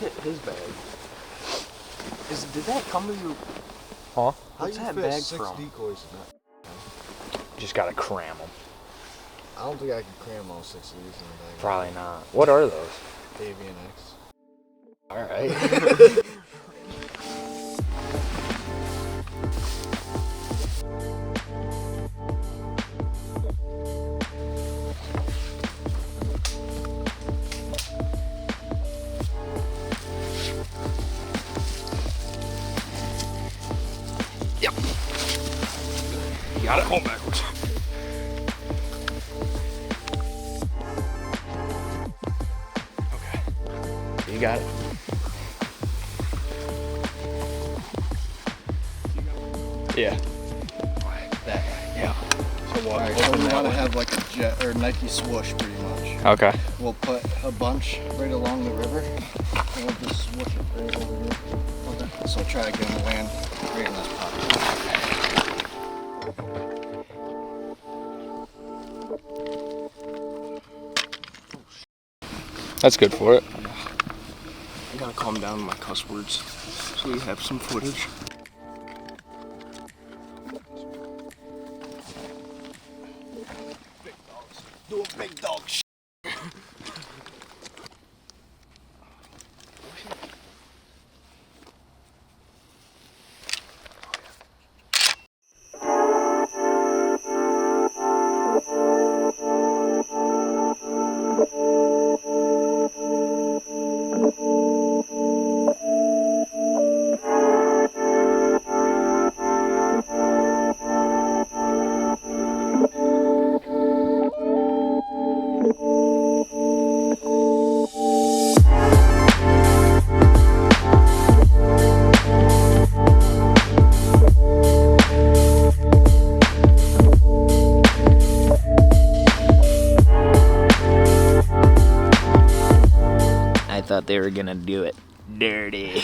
look at his bag. Did that come to you? Huh? What's that bag from? Decoys in that? Just gotta cram them. I don't think I can cram all 6 of these in the bag. Probably not. What are those? Avian X. Alright. Yep. You got it. Hold backwards. Okay. You got it. Yeah. That. Yeah. So what? Alright, so we want to have like a jet or Nike swoosh pretty much. Okay. We'll put a bunch right along the river and we'll just swoosh it right over here. Okay. So try to get them to land right in this pocket. That's good for it. I gotta calm down my cuss words so we have some footage. Big dogs. Doing big dog shit. I thought they were gonna do it dirty.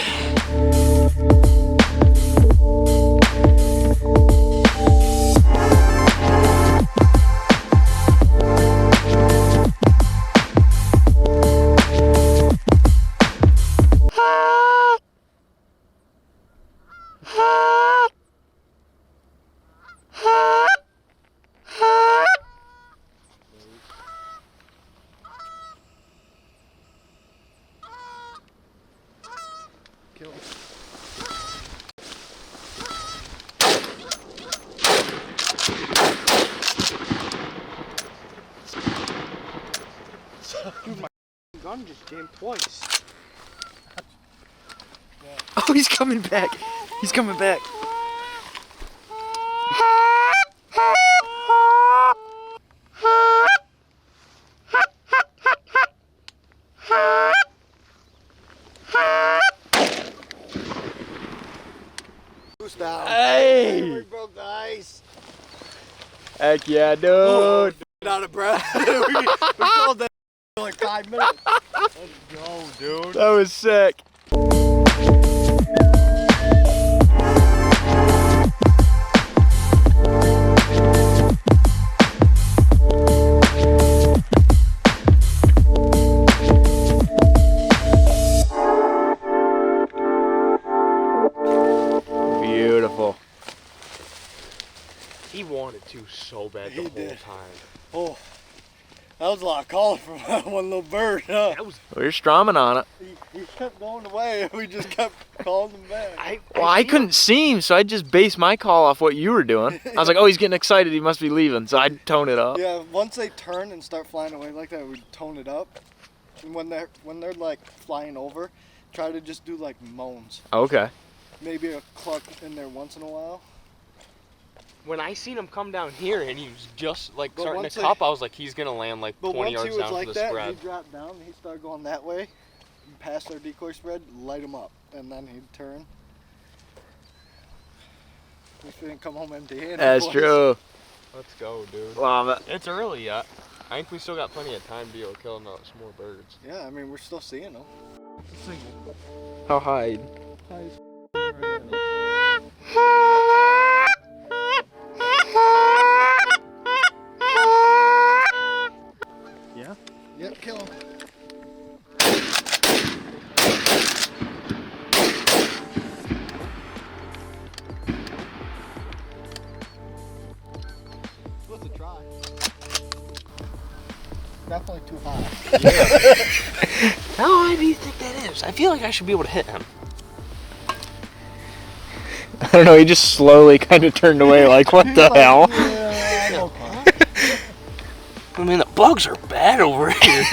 Kill him. Dude, my gun just jammed twice. Oh, he's coming back. He's coming back. Goose down. Hey! We broke the ice. Heck yeah, dude. Oh, out of breath. we called that for like 5 minutes. Let's go, dude. That was sick. Beautiful. He wanted to so bad the He whole did. time. Oh, that was a lot of calling from one little bird, huh? That was. We're strumming on it. He kept going away and we just kept calling him back. Well, I couldn't see him, so I just based my call off what you were doing. I was like, oh, he's getting excited. He must be leaving. So I'd tone it up. Yeah, once they turn and start flying away like that, we tone it up. And when they're like flying over, try to just do like moans. Okay. Maybe a cluck in there once in a while. When I seen him come down here and he was just like But starting once to cup, I was like, he's gonna land like But 20 once he yards was down like for the that, spread. he dropped down and he started going that way, past our decoy spread, light him up, and then he'd turn. We didn't come home empty-handed. That's boys. true. Let's go, dude. Love it. It's early yet. I think we still got plenty of time to be able to kill some more birds. Yeah, I mean, we're still seeing them. How high? Yeah? Yep, kill him. definitely too high. How high do you think that is? I feel like I should be able to hit him. I don't know, he just slowly kind of turned away like, what the hell? Yeah, I know. I mean, the bugs are bad over here.